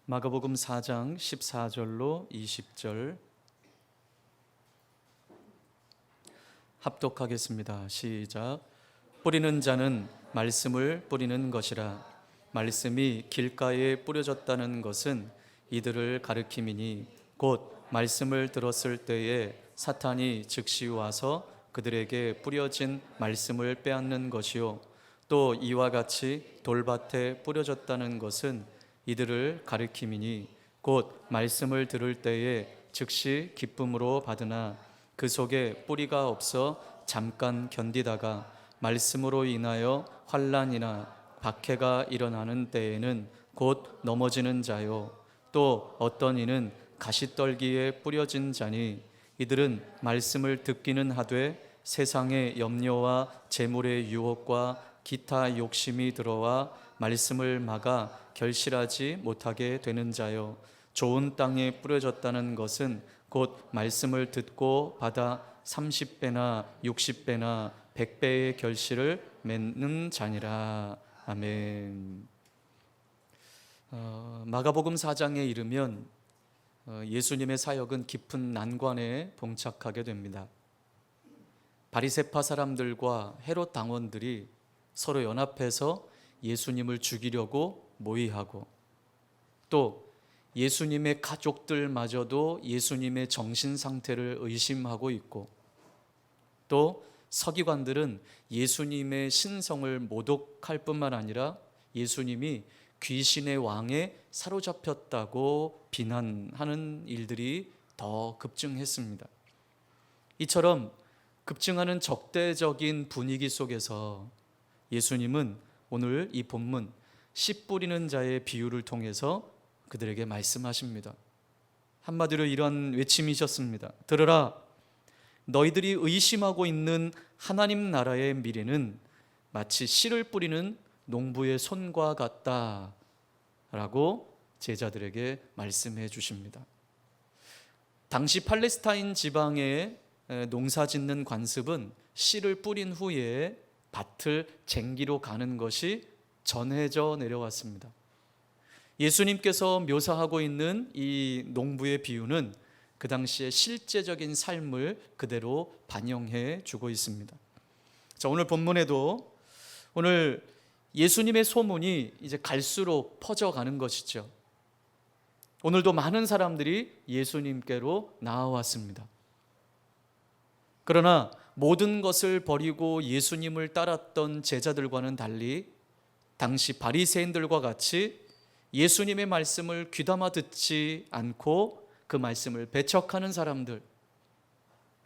마가복음 4장 14절로 20절 합독하겠습니다. 시작. 뿌리는 자는 말씀을 뿌리는 것이라. 말씀이 길가에 뿌려졌다는 것은 이들을 가리킴이니 곧 말씀을 들었을 때에 사탄이 즉시 와서 그들에게 뿌려진 말씀을 빼앗는 것이요, 또 이와 같이 돌밭에 뿌려졌다는 것은 이들을 가리킴이니 곧 말씀을 들을 때에 즉시 기쁨으로 받으나 그 속에 뿌리가 없어 잠깐 견디다가 말씀으로 인하여 환난이나 박해가 일어나는 때에는 곧 넘어지는 자요, 또 어떤 이는 가시떨기에 뿌려진 자니 이들은 말씀을 듣기는 하되 세상의 염려와 재물의 유혹과 기타 욕심이 들어와 말씀을 막아 결실하지 못하게 되는 자요, 좋은 땅에 뿌려졌다는 것은 곧 말씀을 듣고 받아 30배나 60배나 100배의 결실을 맺는 자니라. 아멘. 마가복음 4장에 이르면 예수님의 사역은 깊은 난관에 봉착하게 됩니다. 바리새파 사람들과 헤롯 당원들이 서로 연합해서 예수님을 죽이려고 모의하고, 또 예수님의 가족들마저도 예수님의 정신 상태를 의심하고 있고, 또 서기관들은 예수님의 신성을 모독할 뿐만 아니라 예수님이 귀신의 왕에 사로잡혔다고 비난하는 일들이 더 급증했습니다. 이처럼 급증하는 적대적인 분위기 속에서 예수님은 오늘 이 본문 씨 뿌리는 자의 비유를 통해서 그들에게 말씀하십니다. 한마디로 이런 외침이셨습니다. 들으라, 너희들이 의심하고 있는 하나님 나라의 미래는 마치 씨를 뿌리는 농부의 손과 같다 라고 제자들에게 말씀해 주십니다. 당시 팔레스타인 지방에 농사 짓는 관습은 씨를 뿌린 후에 밭을 쟁기로 가는 것이 전해져 내려왔습니다. 예수님께서 묘사하고 있는 이 농부의 비유는 그 당시의 실제적인 삶을 그대로 반영해 주고 있습니다. 자, 오늘 본문에도 오늘 예수님의 소문이 이제 갈수록 퍼져가는 것이죠. 오늘도 많은 사람들이 예수님께로 나아왔습니다. 그러나 모든 것을 버리고 예수님을 따랐던 제자들과는 달리 당시 바리새인들과 같이 예수님의 말씀을 귀담아 듣지 않고 그 말씀을 배척하는 사람들,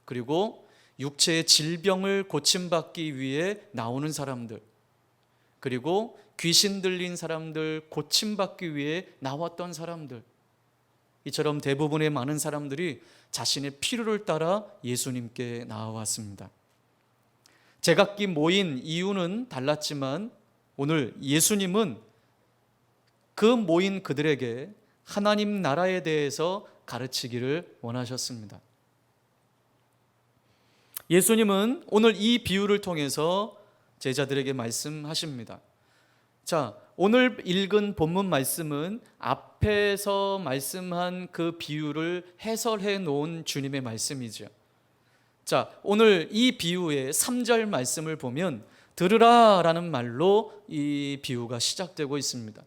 그리고 육체의 질병을 고침받기 위해 나오는 사람들, 그리고 귀신 들린 사람들 고침받기 위해 나왔던 사람들, 이처럼 대부분의 많은 사람들이 자신의 필요를 따라 예수님께 나아왔습니다. 제각기 모인 이유는 달랐지만 오늘 예수님은 그 모인 그들에게 하나님 나라에 대해서 가르치기를 원하셨습니다. 예수님은 오늘 이 비유를 통해서 제자들에게 말씀하십니다. 자, 오늘 읽은 본문 말씀은 앞에서 말씀한 그 비유를 해설해 놓은 주님의 말씀이죠. 자, 오늘 이 비유의 3절 말씀을 보면 들으라 라는 말로 이 비유가 시작되고 있습니다.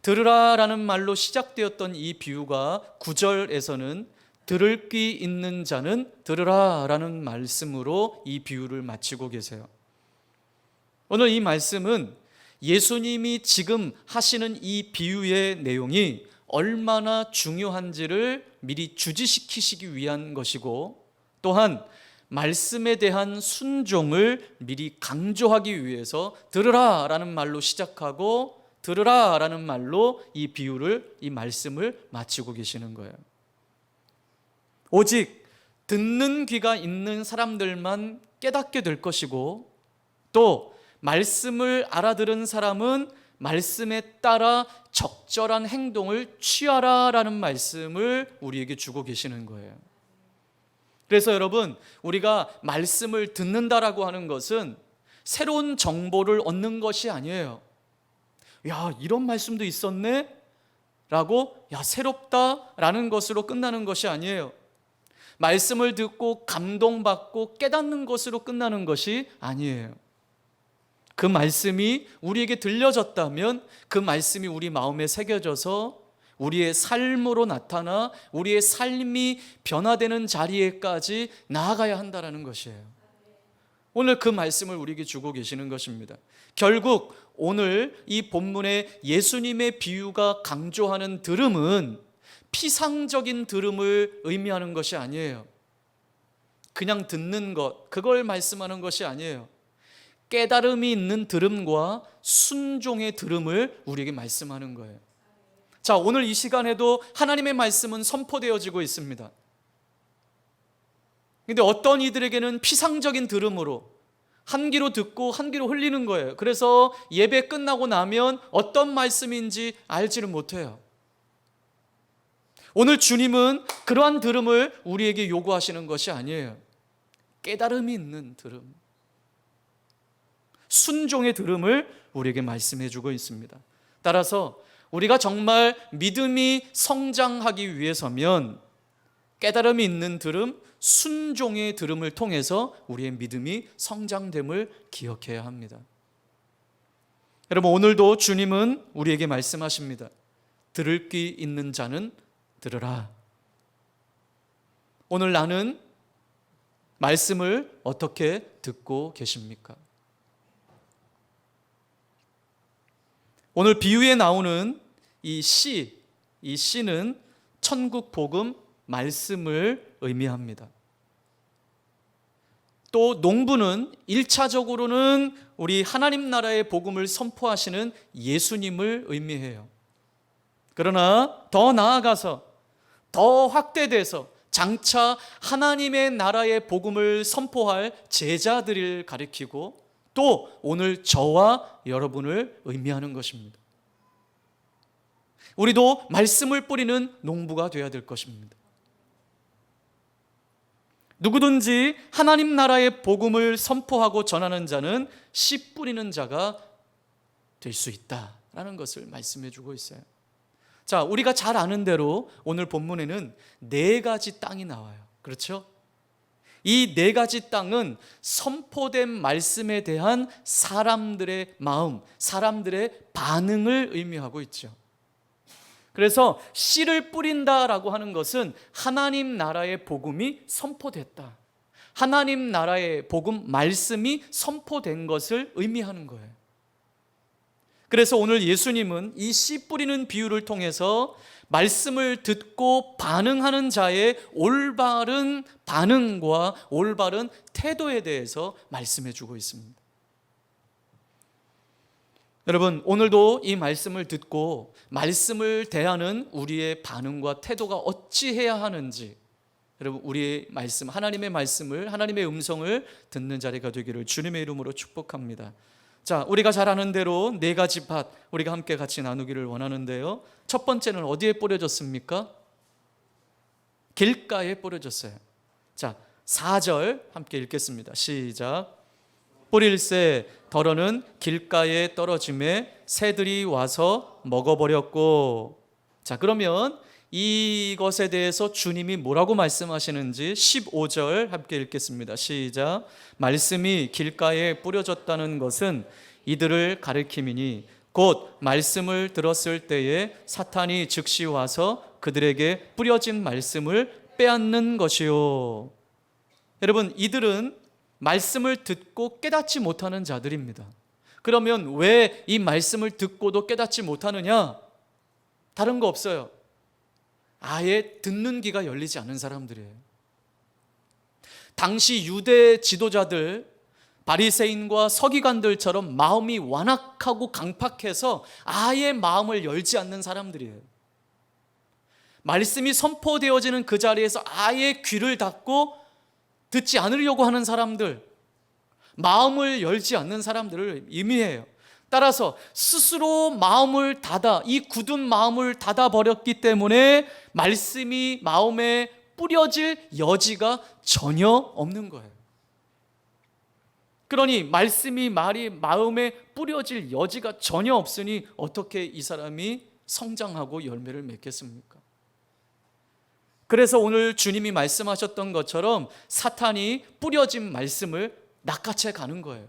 들으라 라는 말로 시작되었던 이 비유가 9절에서는 들을 귀 있는 자는 들으라 라는 말씀으로 이 비유를 마치고 계세요. 오늘 이 말씀은 예수님이 지금 하시는 이 비유의 내용이 얼마나 중요한지를 미리 주지시키시기 위한 것이고, 또한 말씀에 대한 순종을 미리 강조하기 위해서 들으라 라는 말로 시작하고 들으라 라는 말로 이 비유를, 이 말씀을 마치고 계시는 거예요. 오직 듣는 귀가 있는 사람들만 깨닫게 될 것이고, 또 말씀을 알아들은 사람은 말씀에 따라 적절한 행동을 취하라 라는 말씀을 우리에게 주고 계시는 거예요. 그래서 여러분, 우리가 말씀을 듣는다라고 하는 것은 새로운 정보를 얻는 것이 아니에요. 야, 이런 말씀도 있었네? 라고 새롭다라는 것으로 끝나는 것이 아니에요. 말씀을 듣고 감동받고 깨닫는 것으로 끝나는 것이 아니에요. 그 말씀이 우리에게 들려졌다면 그 말씀이 우리 마음에 새겨져서 우리의 삶으로 나타나 우리의 삶이 변화되는 자리에까지 나아가야 한다는 것이에요. 오늘 그 말씀을 우리에게 주고 계시는 것입니다. 결국 오늘 이 본문의 예수님의 비유가 강조하는 들음은 피상적인 들음을 의미하는 것이 아니에요. 그냥 듣는 것, 그걸 말씀하는 것이 아니에요. 깨달음이 있는 들음과 순종의 들음을 우리에게 말씀하는 거예요. 자, 오늘 이 시간에도 하나님의 말씀은 선포되어지고 있습니다. 근데 어떤 이들에게는 피상적인 들음으로 한 귀로 듣고 한 귀로 흘리는 거예요. 그래서 예배 끝나고 나면 어떤 말씀인지 알지를 못해요. 오늘 주님은 그러한 들음을 우리에게 요구하시는 것이 아니에요. 깨달음이 있는 들음, 순종의 들음을 우리에게 말씀해 주고 있습니다. 따라서 우리가 정말 믿음이 성장하기 위해서면 깨달음이 있는 들음, 순종의 들음을 통해서 우리의 믿음이 성장됨을 기억해야 합니다. 여러분, 오늘도 주님은 우리에게 말씀하십니다. 들을 귀 있는 자는 들으라. 오늘 나는 말씀을 어떻게 듣고 계십니까? 오늘 비유에 나오는 이 씨는 천국 복음 말씀을 의미합니다. 또 농부는 1차적으로는 우리 하나님 나라의 복음을 선포하시는 예수님을 의미해요. 그러나 더 나아가서 더 확대돼서 장차 하나님의 나라의 복음을 선포할 제자들을 가리키고 또 오늘 저와 여러분을 의미하는 것입니다. 우리도 말씀을 뿌리는 농부가 되어야 될 것입니다. 누구든지 하나님 나라의 복음을 선포하고 전하는 자는 씨 뿌리는 자가 될 수 있다라는 것을 말씀해 주고 있어요. 자, 우리가 잘 아는 대로 오늘 본문에는 4가지 땅이 나와요. 그렇죠? 이 4가지 땅은 선포된 말씀에 대한 사람들의 마음, 사람들의 반응을 의미하고 있죠. 그래서 씨를 뿌린다라고 하는 것은 하나님 나라의 복음이 선포됐다, 하나님 나라의 복음 말씀이 선포된 것을 의미하는 거예요. 그래서 오늘 예수님은 이 씨 뿌리는 비유를 통해서 말씀을 듣고 반응하는 자의 올바른 반응과 올바른 태도에 대해서 말씀해 주고 있습니다. 여러분, 오늘도 이 말씀을 듣고 말씀을 대하는 우리의 반응과 태도가 어찌해야 하는지, 여러분, 우리의 말씀, 하나님의 말씀을, 하나님의 음성을 듣는 자리가 되기를 주님의 이름으로 축복합니다. 자, 우리가 잘 아는 대로 4가지 밭 우리가 함께 같이 나누기를 원하는데요. 첫 번째는 어디에 뿌려졌습니까? 길가에 뿌려졌어요. 자, 4절 함께 읽겠습니다. 시작. 뿌릴새 덜어는 길가에 떨어짐에 새들이 와서 먹어버렸고. 자, 그러면 이것에 대해서 주님이 뭐라고 말씀하시는지 15절 함께 읽겠습니다. 시작. 말씀이 길가에 뿌려졌다는 것은 이들을 가리킴이니 곧 말씀을 들었을 때에 사탄이 즉시 와서 그들에게 뿌려진 말씀을 빼앗는 것이요. 여러분, 이들은 말씀을 듣고 깨닫지 못하는 자들입니다. 그러면 왜 이 말씀을 듣고도 깨닫지 못하느냐? 다른 거 없어요. 아예 듣는 귀가 열리지 않은 사람들이에요. 당시 유대 지도자들, 바리새인과 서기관들처럼 마음이 완악하고 강팍해서 아예 마음을 열지 않는 사람들이에요. 말씀이 선포되어지는 그 자리에서 아예 귀를 닫고 듣지 않으려고 하는 사람들, 마음을 열지 않는 사람들을 의미해요. 따라서 스스로 마음을 닫아, 이 굳은 마음을 닫아버렸기 때문에 말씀이 마음에 뿌려질 여지가 전혀 없는 거예요. 그러니 말씀이 마음에 뿌려질 여지가 전혀 없으니 어떻게 이 사람이 성장하고 열매를 맺겠습니까? 그래서 오늘 주님이 말씀하셨던 것처럼 사탄이 뿌려진 말씀을 낚아채 가는 거예요.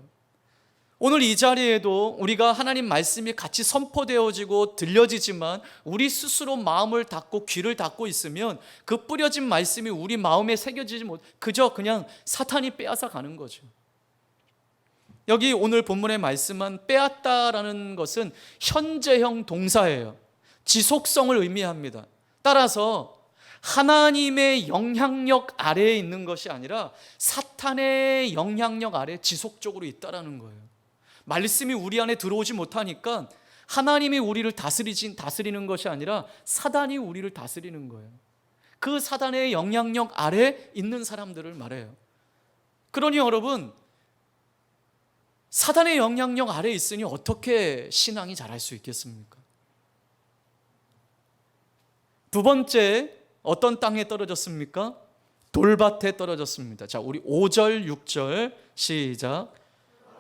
오늘 이 자리에도 우리가 하나님 말씀이 같이 선포되어지고 들려지지만 우리 스스로 마음을 닫고 귀를 닫고 있으면 그 뿌려진 말씀이 우리 마음에 새겨지지 못, 그냥 사탄이 빼앗아 가는 거죠. 여기 오늘 본문의 말씀은 빼앗다라는 것은 현재형 동사예요. 지속성을 의미합니다. 따라서 하나님의 영향력 아래에 있는 것이 아니라 사탄의 영향력 아래에 지속적으로 있다라는 거예요. 말씀이 우리 안에 들어오지 못하니까 하나님이 우리를 다스리는 것이 아니라 사단이 우리를 다스리는 거예요. 그 사단의 영향력 아래에 있는 사람들을 말해요. 그러니 여러분, 사단의 영향력 아래에 있으니 어떻게 신앙이 자랄 수 있겠습니까? 두 번째, 어떤 땅에 떨어졌습니까? 돌밭에 떨어졌습니다. 자, 우리 5절, 6절 시작.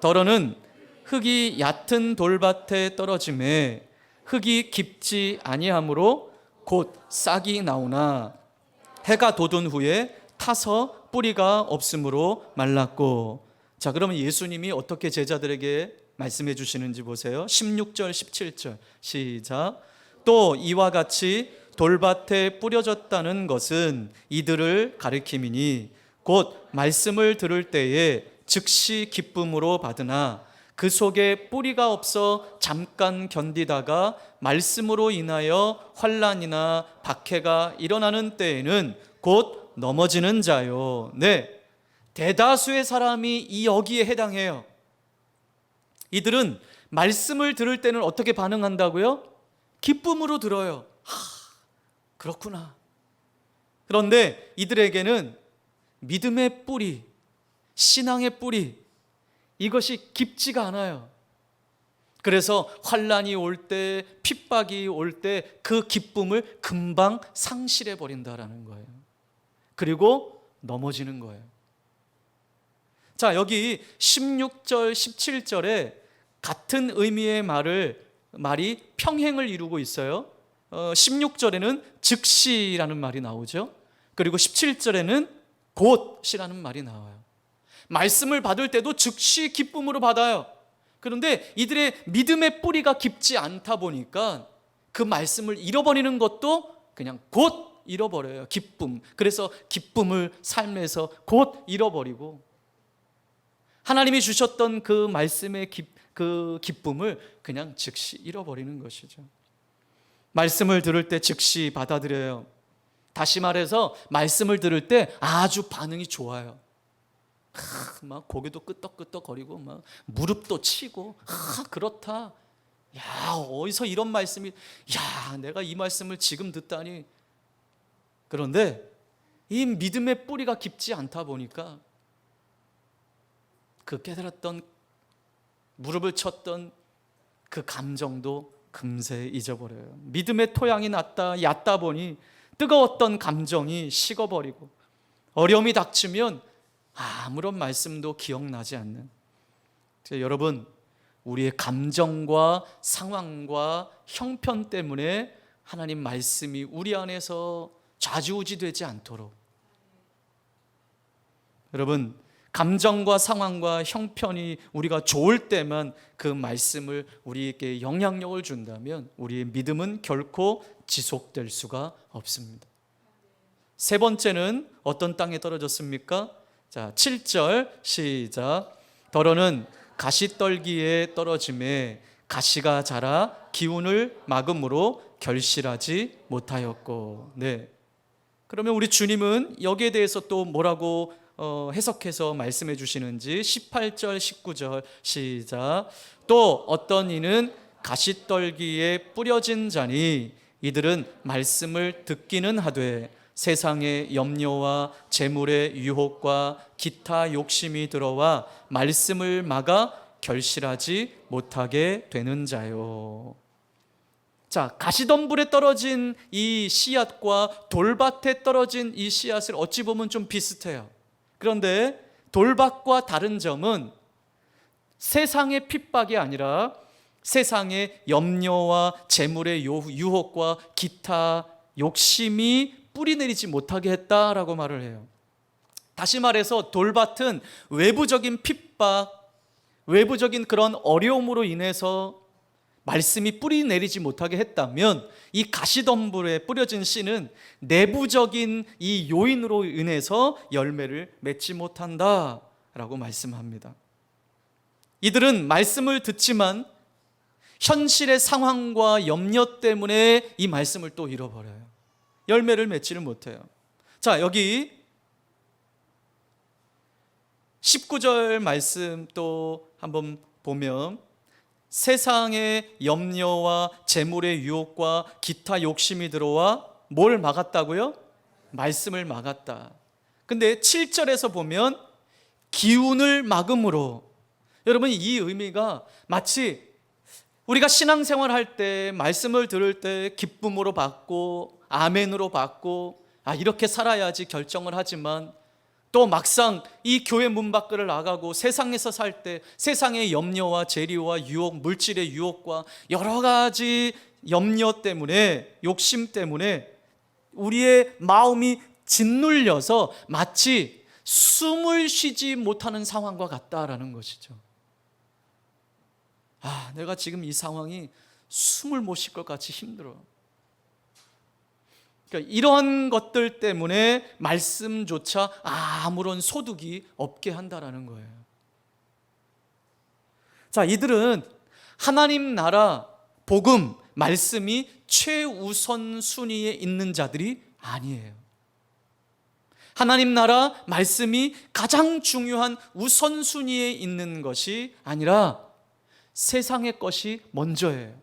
더러는 흙이 얕은 돌밭에 떨어짐에 흙이 깊지 아니하므로 곧 싹이 나오나 해가 돋은 후에 타서 뿌리가 없으므로 말랐고. 자, 그러면 예수님이 어떻게 제자들에게 말씀해 주시는지 보세요. 16절, 17절 시작. 또 이와 같이 돌밭에 뿌려졌다는 것은 이들을 가리킴이니 곧 말씀을 들을 때에 즉시 기쁨으로 받으나 그 속에 뿌리가 없어 잠깐 견디다가 말씀으로 인하여 환난이나 박해가 일어나는 때에는 곧 넘어지는 자요. 네, 대다수의 사람이 여기에 해당해요. 이들은 말씀을 들을 때는 어떻게 반응한다고요? 기쁨으로 들어요. 그렇구나. 그런데 이들에게는 믿음의 뿌리, 신앙의 뿌리, 이것이 깊지가 않아요. 그래서 환난이 올 때, 핍박이 올 때 그 기쁨을 금방 상실해 버린다라는 거예요. 그리고 넘어지는 거예요. 자, 여기 16절, 17절에 같은 의미의 말이 평행을 이루고 있어요. 16절에는 즉시라는 말이 나오죠. 그리고 17절에는 곧이라는 말이 나와요. 말씀을 받을 때도 즉시 기쁨으로 받아요. 그런데 이들의 믿음의 뿌리가 깊지 않다 보니까 그 말씀을 잃어버리는 것도 그냥 곧 잃어버려요. 기쁨. 그래서 기쁨을 삶에서 곧 잃어버리고 하나님이 주셨던 그 말씀의 그 기쁨을 그냥 즉시 잃어버리는 것이죠. 말씀을 들을 때 즉시 받아들여요. 다시 말해서 말씀을 들을 때 아주 반응이 좋아요. 막 고개도 끄덕끄덕거리고 막 무릎도 치고 그렇다. 야, 어디서 이런 말씀이, 야, 내가 이 말씀을 지금 듣다니. 그런데 이 믿음의 뿌리가 깊지 않다 보니까 그 깨달았던, 무릎을 쳤던 그 감정도 금세 잊어버려요. 믿음의 토양이 얕다 보니 뜨거웠던 감정이 식어버리고 어려움이 닥치면 아무런 말씀도 기억나지 않는. 여러분, 우리의 감정과 상황과 형편 때문에 하나님 말씀이 우리 안에서 좌지우지되지 않도록, 여러분, 감정과 상황과 형편이 우리가 좋을 때만 그 말씀을 우리에게 영향력을 준다면 우리의 믿음은 결코 지속될 수가 없습니다. 세 번째는 어떤 땅에 떨어졌습니까? 자, 7절 시작. 더러는 가시떨기에 떨어짐에 가시가 자라 기운을 막음으로 결실하지 못하였고. 네. 그러면 우리 주님은 여기에 대해서 또 뭐라고 해석해서 말씀해 주시는지 18절 19절 시작. 또 어떤 이는 가시떨기에 뿌려진 자니 이들은 말씀을 듣기는 하되 세상의 염려와 재물의 유혹과 기타 욕심이 들어와 말씀을 막아 결실하지 못하게 되는 자요. 자, 가시덤불에 떨어진 이 씨앗과 돌밭에 떨어진 이 씨앗을 어찌 보면 좀 비슷해요. 그런데 돌밭과 다른 점은 세상의 핍박이 아니라 세상의 염려와 재물의 유혹과 기타 욕심이 뿌리내리지 못하게 했다라고 말을 해요. 다시 말해서 돌밭은 외부적인 핍박, 외부적인 그런 어려움으로 인해서 말씀이 뿌리내리지 못하게 했다면, 이 가시덤불에 뿌려진 씨는 내부적인 이 요인으로 인해서 열매를 맺지 못한다라고 말씀합니다. 이들은 말씀을 듣지만 현실의 상황과 염려 때문에 이 말씀을 또 잃어버려요. 열매를 맺지를 못해요. 자, 여기 19절 말씀 또 한번 보면, 세상의 염려와 재물의 유혹과 기타 욕심이 들어와 뭘 막았다고요? 말씀을 막았다. 근데 7절에서 보면 기운을 막음으로, 여러분 이 의미가 마치 우리가 신앙생활 할 때, 말씀을 들을 때 기쁨으로 받고 아멘으로 받고 이렇게 살아야지 결정을 하지만, 또 막상 이 교회 문 밖을 나가고 세상에서 살 때 세상의 염려와 재리와 유혹, 물질의 유혹과 여러 가지 염려 때문에, 욕심 때문에 우리의 마음이 짓눌려서 마치 숨을 쉬지 못하는 상황과 같다라는 것이죠. 내가 지금 이 상황이 숨을 못 쉴 것 같이 힘들어. 그러니까 이런 것들 때문에 말씀조차 아무런 소득이 없게 한다라는 거예요. 자, 이들은 하나님 나라, 복음, 말씀이 최우선 순위에 있는 자들이 아니에요. 하나님 나라, 말씀이 가장 중요한 우선순위에 있는 것이 아니라 세상의 것이 먼저예요.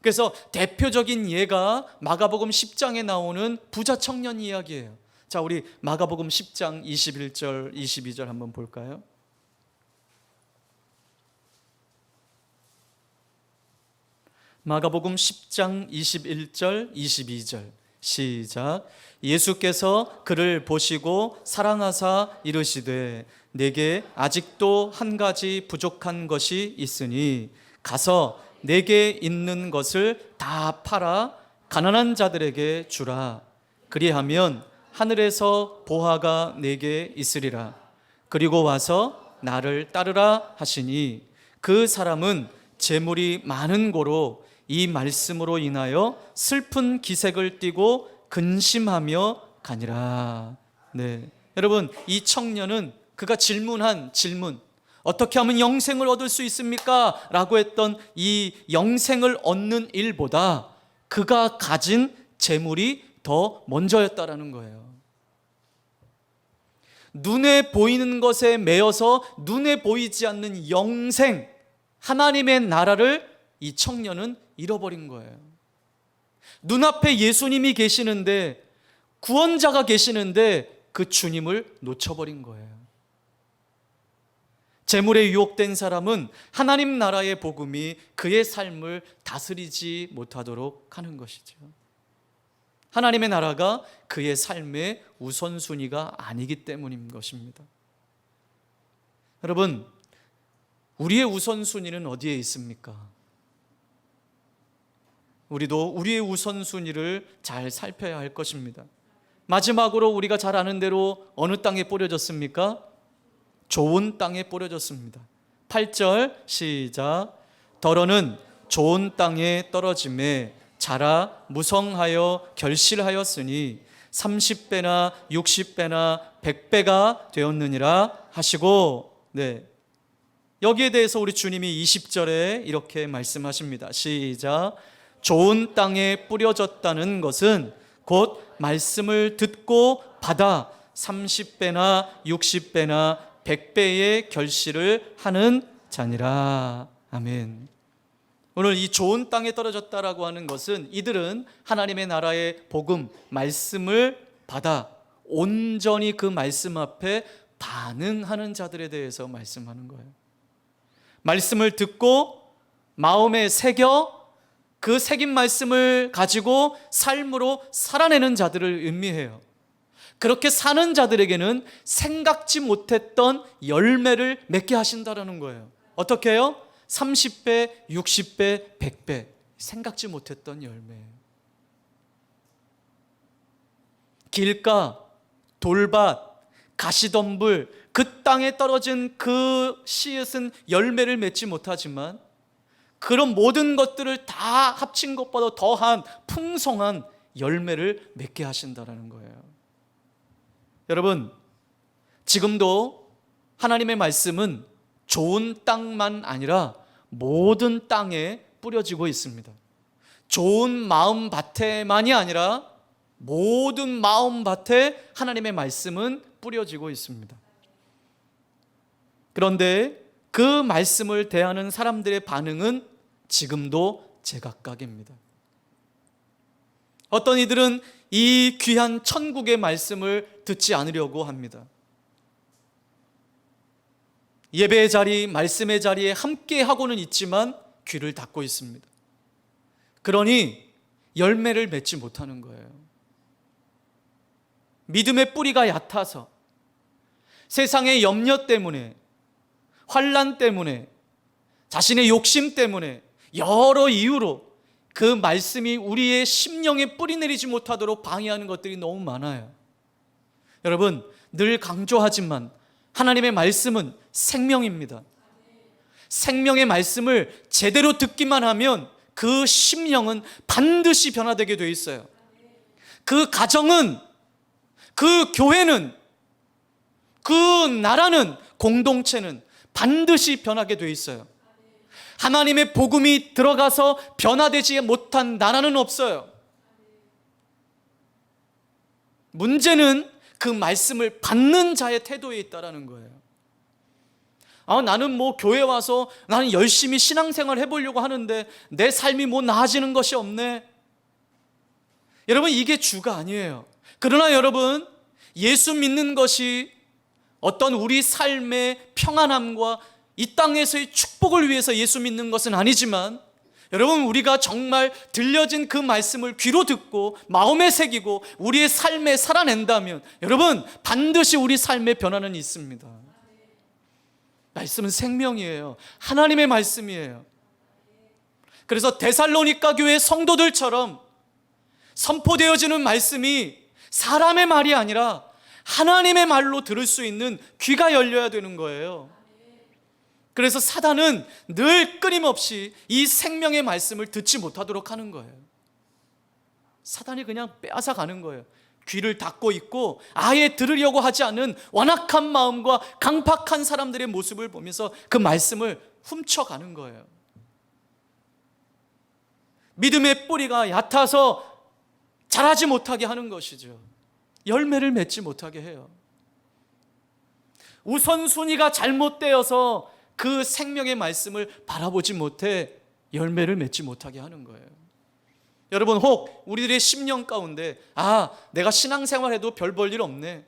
그래서 대표적인 예가 마가복음 10장에 나오는 부자 청년 이야기예요. 자, 우리 마가복음 10장 21절, 22절 한번 볼까요? 마가복음 10장 21절, 22절 시작. 예수께서 그를 보시고 사랑하사 이르시되 내게 아직도 한 가지 부족한 것이 있으니 가서 내게 있는 것을 다 팔아 가난한 자들에게 주라. 그리하면 하늘에서 보화가 내게 있으리라. 그리고 와서 나를 따르라 하시니, 그 사람은 재물이 많은 고로 이 말씀으로 인하여 슬픈 기색을 띠고 근심하며 가니라. 네, 여러분, 이 청년은 그가 질문한 질문, 어떻게 하면 영생을 얻을 수 있습니까? 라고 했던 이 영생을 얻는 일보다 그가 가진 재물이 더 먼저였다라는 거예요. 눈에 보이는 것에 매여서 눈에 보이지 않는 영생, 하나님의 나라를 이 청년은 잃어버린 거예요. 눈앞에 예수님이 계시는데, 구원자가 계시는데 그 주님을 놓쳐버린 거예요. 재물에 유혹된 사람은 하나님 나라의 복음이 그의 삶을 다스리지 못하도록 하는 것이죠. 하나님의 나라가 그의 삶의 우선순위가 아니기 때문인 것입니다. 여러분, 우리의 우선순위는 어디에 있습니까? 우리도 우리의 우선순위를 잘 살펴야 할 것입니다. 마지막으로 우리가 잘 아는 대로 어느 땅에 뿌려졌습니까? 좋은 땅에 뿌려졌습니다. 8절 시작. 더러는 좋은 땅에 떨어짐에 자라 무성하여 결실하였으니 30배나 60배나 100배가 되었느니라 하시고, 네, 여기에 대해서 우리 주님이 20절에 이렇게 말씀하십니다. 시작. 좋은 땅에 뿌려졌다는 것은 곧 말씀을 듣고 받아 30배나 60배나 100배의 결실을 하는 자니라. 아멘. 오늘 이 좋은 땅에 떨어졌다라고 하는 것은, 이들은 하나님의 나라의 복음, 말씀을 받아 온전히 그 말씀 앞에 반응하는 자들에 대해서 말씀하는 거예요. 말씀을 듣고 마음에 새겨 그 새긴 말씀을 가지고 삶으로 살아내는 자들을 의미해요. 그렇게 사는 자들에게는 생각지 못했던 열매를 맺게 하신다는 거예요. 어떻게 해요? 30배, 60배, 100배 생각지 못했던 열매예요. 길가, 돌밭, 가시덤불, 그 땅에 떨어진 그 씨앗은 열매를 맺지 못하지만 그런 모든 것들을 다 합친 것보다 더한 풍성한 열매를 맺게 하신다는 거예요. 여러분, 지금도 하나님의 말씀은 좋은 땅만 아니라 모든 땅에 뿌려지고 있습니다. 좋은 마음밭에만이 아니라 모든 마음밭에 하나님의 말씀은 뿌려지고 있습니다. 그런데 그 말씀을 대하는 사람들의 반응은 지금도 제각각입니다. 어떤 이들은 이 귀한 천국의 말씀을 듣지 않으려고 합니다. 예배의 자리, 말씀의 자리에 함께 하고는 있지만 귀를 닫고 있습니다. 그러니 열매를 맺지 못하는 거예요. 믿음의 뿌리가 얕아서 세상의 염려 때문에, 환난 때문에, 자신의 욕심 때문에 여러 이유로 그 말씀이 우리의 심령에 뿌리 내리지 못하도록 방해하는 것들이 너무 많아요. 여러분, 늘 강조하지만 하나님의 말씀은 생명입니다. 생명의 말씀을 제대로 듣기만 하면 그 심령은 반드시 변화되게 돼 있어요. 그 가정은, 그 교회는, 그 나라는, 공동체는 반드시 변하게 돼 있어요. 하나님의 복음이 들어가서 변화되지 못한 나라는 없어요. 문제는 그 말씀을 받는 자의 태도에 있다는 거예요. 나는 교회 와서 나는 열심히 신앙생활 해보려고 하는데 내 삶이 나아지는 것이 없네. 여러분, 이게 주가 아니에요. 그러나 여러분, 예수 믿는 것이 어떤 우리 삶의 평안함과 이 땅에서의 축복을 위해서 예수 믿는 것은 아니지만, 여러분, 우리가 정말 들려진 그 말씀을 귀로 듣고 마음에 새기고 우리의 삶에 살아낸다면 여러분, 반드시 우리 삶의 변화는 있습니다. 말씀은 생명이에요. 하나님의 말씀이에요. 그래서 데살로니가 교회 성도들처럼 선포되어지는 말씀이 사람의 말이 아니라 하나님의 말로 들을 수 있는 귀가 열려야 되는 거예요. 그래서 사단은 늘 끊임없이 이 생명의 말씀을 듣지 못하도록 하는 거예요. 사단이 그냥 빼앗아 가는 거예요. 귀를 닫고 있고 아예 들으려고 하지 않는 완악한 마음과 강팍한 사람들의 모습을 보면서 그 말씀을 훔쳐가는 거예요. 믿음의 뿌리가 얕아서 자라지 못하게 하는 것이죠. 열매를 맺지 못하게 해요. 우선순위가 잘못되어서 그 생명의 말씀을 바라보지 못해 열매를 맺지 못하게 하는 거예요. 여러분, 혹 우리들의 심령 가운데 내가 신앙생활해도 별 볼 일 없네,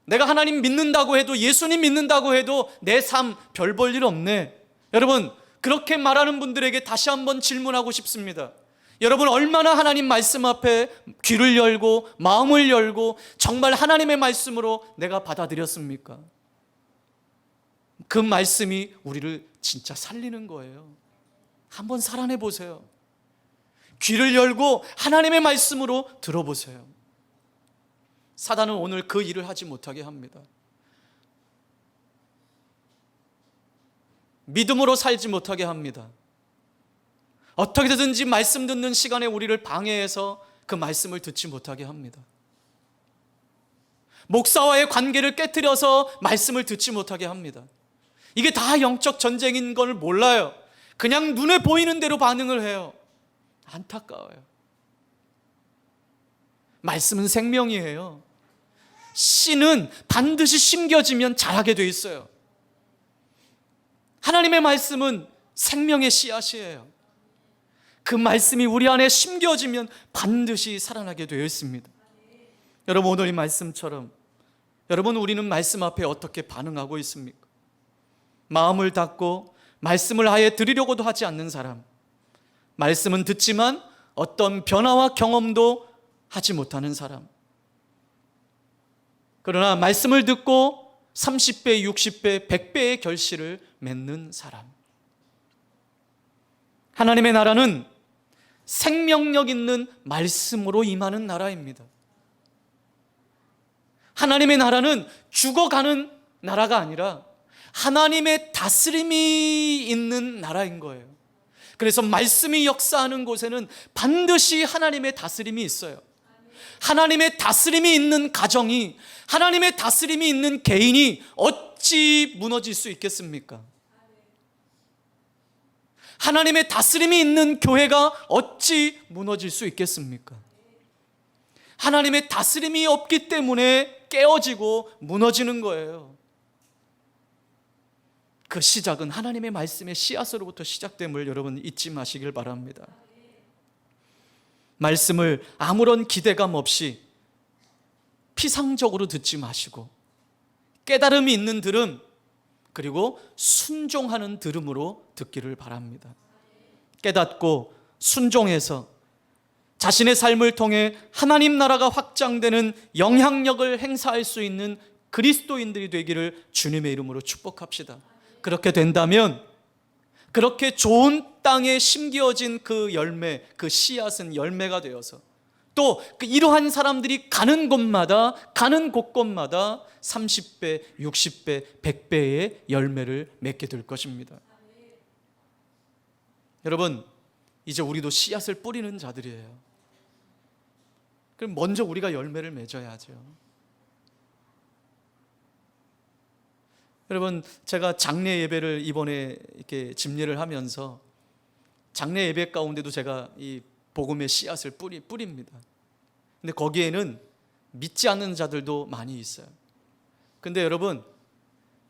내가 하나님 믿는다고 해도, 예수님 믿는다고 해도 내 삶 별 볼 일 없네. 여러분, 그렇게 말하는 분들에게 다시 한번 질문하고 싶습니다. 여러분, 얼마나 하나님 말씀 앞에 귀를 열고 마음을 열고 정말 하나님의 말씀으로 내가 받아들였습니까? 그 말씀이 우리를 진짜 살리는 거예요. 한번 살아내 보세요. 귀를 열고 하나님의 말씀으로 들어보세요. 사단은 오늘 그 일을 하지 못하게 합니다. 믿음으로 살지 못하게 합니다. 어떻게든지 말씀 듣는 시간에 우리를 방해해서 그 말씀을 듣지 못하게 합니다. 목사와의 관계를 깨트려서 말씀을 듣지 못하게 합니다. 이게 다 영적 전쟁인 걸 몰라요. 그냥 눈에 보이는 대로 반응을 해요. 안타까워요. 말씀은 생명이에요. 씨는 반드시 심겨지면 자라게 돼 있어요. 하나님의 말씀은 생명의 씨앗이에요. 그 말씀이 우리 안에 심겨지면 반드시 살아나게 되어 있습니다. 여러분, 오늘 이 말씀처럼 여러분, 우리는 말씀 앞에 어떻게 반응하고 있습니까? 마음을 닫고 말씀을 아예 들으려고도 하지 않는 사람, 말씀은 듣지만 어떤 변화와 경험도 하지 못하는 사람, 그러나 말씀을 듣고 30배, 60배, 100배의 결실을 맺는 사람, 하나님의 나라는 생명력 있는 말씀으로 임하는 나라입니다. 하나님의 나라는 죽어가는 나라가 아니라 하나님의 다스림이 있는 나라인 거예요. 그래서 말씀이 역사하는 곳에는 반드시 하나님의 다스림이 있어요. 하나님의 다스림이 있는 가정이, 하나님의 다스림이 있는 개인이 어찌 무너질 수 있겠습니까? 하나님의 다스림이 있는 교회가 어찌 무너질 수 있겠습니까? 하나님의 다스림이 없기 때문에 깨어지고 무너지는 거예요. 그 시작은 하나님의 말씀의 씨앗으로부터 시작됨을 여러분 잊지 마시길 바랍니다. 말씀을 아무런 기대감 없이 피상적으로 듣지 마시고 깨달음이 있는 들음, 그리고 순종하는 들음으로 듣기를 바랍니다. 깨닫고 순종해서 자신의 삶을 통해 하나님 나라가 확장되는 영향력을 행사할 수 있는 그리스도인들이 되기를 주님의 이름으로 축복합시다. 그렇게 된다면, 그렇게 좋은 땅에 심겨진 그 열매, 그 씨앗은 열매가 되어서 또 이러한 사람들이 가는 곳마다, 가는 곳곳마다 30배, 60배, 100배의 열매를 맺게 될 것입니다. 여러분, 이제 우리도 씨앗을 뿌리는 자들이에요. 그럼 먼저 우리가 열매를 맺어야죠. 여러분, 제가 장례 예배를 이번에 이렇게 집례를 하면서 장례 예배 가운데도 제가 이 복음의 씨앗을 뿌립니다. 근데 거기에는 믿지 않는 자들도 많이 있어요. 근데 여러분,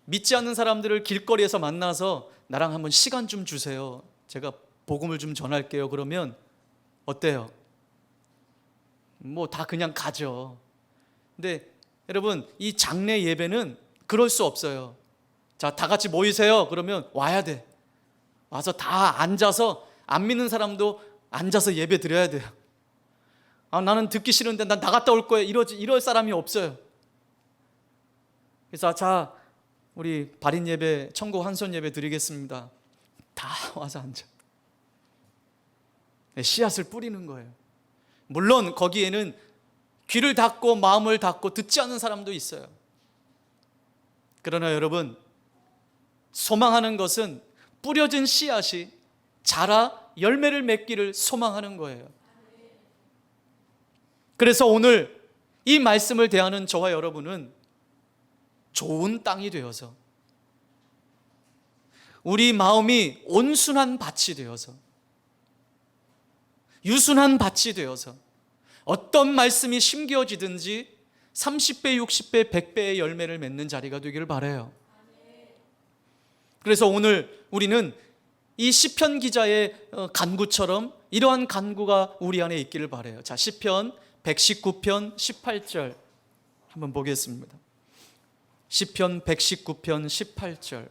믿지 않는 사람들을 길거리에서 만나서 나랑 한번 시간 좀 주세요, 제가 복음을 좀 전할게요, 그러면 어때요? 뭐 다 그냥 가죠. 근데 여러분, 이 장례 예배는 그럴 수 없어요. 자, 다 같이 모이세요, 그러면 와야 돼. 와서 다 앉아서, 안 믿는 사람도 앉아서 예배 드려야 돼요. 나는 듣기 싫은데 난 나갔다 올 거예요, 이럴 사람이 없어요. 그래서 자, 우리 발인 예배, 천국 환손 예배 드리겠습니다. 다 와서 앉아. 씨앗을 뿌리는 거예요. 물론 거기에는 귀를 닫고 마음을 닫고 듣지 않는 사람도 있어요. 그러나 여러분, 소망하는 것은 뿌려진 씨앗이 자라 열매를 맺기를 소망하는 거예요. 그래서 오늘 이 말씀을 대하는 저와 여러분은 좋은 땅이 되어서, 우리 마음이 온순한 밭이 되어서, 유순한 밭이 되어서 어떤 말씀이 심겨지든지 30배, 60배, 100배의 열매를 맺는 자리가 되기를 바라요. 그래서 오늘 우리는 이 시편 기자의 간구처럼 이러한 간구가 우리 안에 있기를 바라요. 자, 시편 119편 18절 한번 보겠습니다. 시편 119편 18절.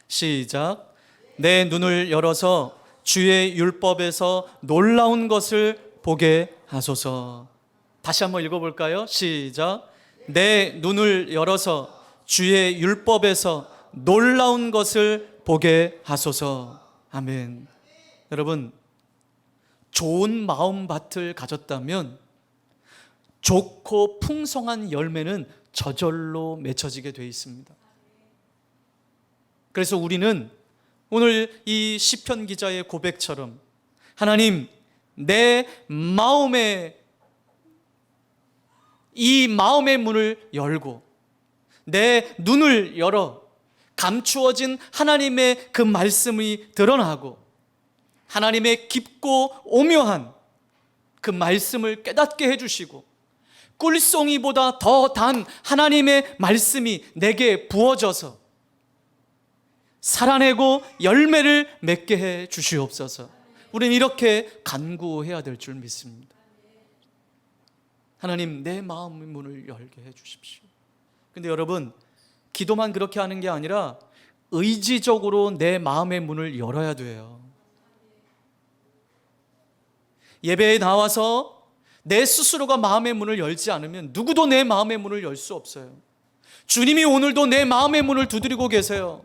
시작. 내 눈을 열어서 주의 율법에서 놀라운 것을 보게 하소서. 다시 한번 읽어볼까요? 시작. 내 눈을 열어서 주의 율법에서 놀라운 것을 보게 하소서. 아멘. 여러분, 좋은 마음밭을 가졌다면 좋고 풍성한 열매는 저절로 맺혀지게 되어 있습니다. 그래서 우리는 오늘 이 시편 기자의 고백처럼, 하나님, 내 마음에, 이 마음의 문을 열고 내 눈을 열어 감추어진 하나님의 그 말씀이 드러나고 하나님의 깊고 오묘한 그 말씀을 깨닫게 해주시고 꿀송이보다 더 단 하나님의 말씀이 내게 부어져서 살아내고 열매를 맺게 해 주시옵소서. 우리는 이렇게 간구해야 될 줄 믿습니다. 하나님, 내 마음의 문을 열게 해 주십시오. 근데 여러분, 기도만 그렇게 하는 게 아니라 의지적으로 내 마음의 문을 열어야 돼요. 예배에 나와서 내 스스로가 마음의 문을 열지 않으면 누구도 내 마음의 문을 열 수 없어요. 주님이 오늘도 내 마음의 문을 두드리고 계세요.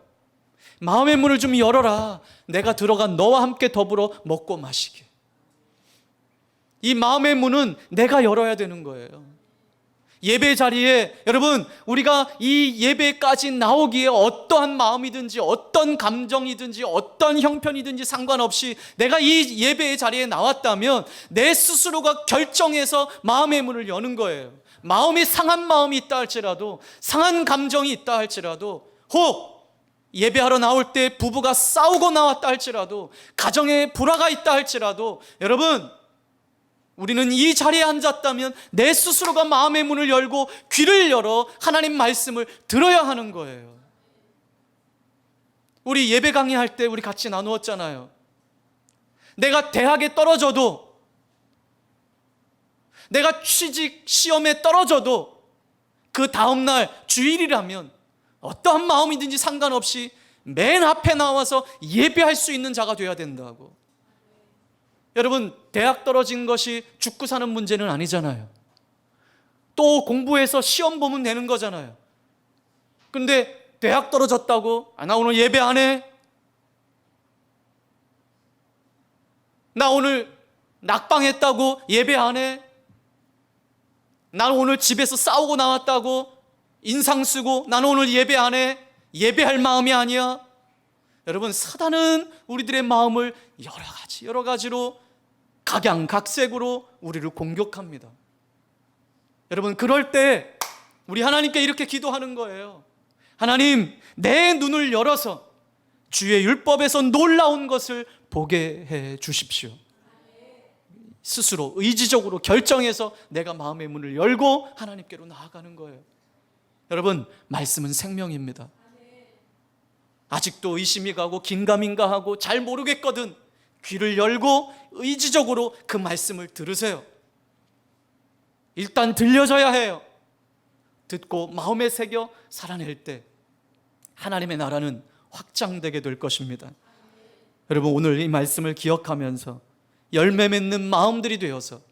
마음의 문을 좀 열어라. 내가 들어가 너와 함께 더불어 먹고 마시게. 이 마음의 문은 내가 열어야 되는 거예요. 예배 자리에 여러분, 우리가 이 예배까지 나오기에 어떠한 마음이든지 어떤 감정이든지 어떤 형편이든지 상관없이 내가 이 예배의 자리에 나왔다면 내 스스로가 결정해서 마음의 문을 여는 거예요. 마음이 상한 마음이 있다 할지라도, 상한 감정이 있다 할지라도, 혹 예배하러 나올 때 부부가 싸우고 나왔다 할지라도, 가정에 불화가 있다 할지라도, 여러분, 우리는 이 자리에 앉았다면 내 스스로가 마음의 문을 열고 귀를 열어 하나님 말씀을 들어야 하는 거예요. 우리 예배 강의할 때 우리 같이 나누었잖아요. 내가 대학에 떨어져도, 내가 취직 시험에 떨어져도 그 다음날 주일이라면 어떠한 마음이든지 상관없이 맨 앞에 나와서 예배할 수 있는 자가 되어야 된다고. 여러분, 대학 떨어진 것이 죽고 사는 문제는 아니잖아요. 또 공부해서 시험 보면 되는 거잖아요. 근데 대학 떨어졌다고, 나 오늘 예배 안 해? 나 오늘 낙방했다고 예배 안 해? 난 오늘 집에서 싸우고 나왔다고 인상 쓰고 나는 오늘 예배 안 해? 예배할 마음이 아니야? 여러분, 사단은 우리들의 마음을 여러 가지로 각양각색으로 우리를 공격합니다. 여러분, 그럴 때 우리 하나님께 이렇게 기도하는 거예요. 하나님, 내 눈을 열어서 주의 율법에서 놀라운 것을 보게 해 주십시오. 스스로 의지적으로 결정해서 내가 마음의 문을 열고 하나님께로 나아가는 거예요. 여러분, 말씀은 생명입니다. 아직도 의심이 가고 긴가민가 하고 잘 모르겠거든. 귀를 열고 의지적으로 그 말씀을 들으세요. 일단 들려져야 해요. 듣고 마음에 새겨 살아낼 때 하나님의 나라는 확장되게 될 것입니다. 여러분, 오늘 이 말씀을 기억하면서 열매 맺는 마음들이 되어서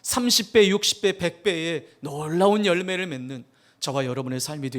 30배, 60배, 100배의 놀라운 열매를 맺는 저와 여러분의 삶이 되시길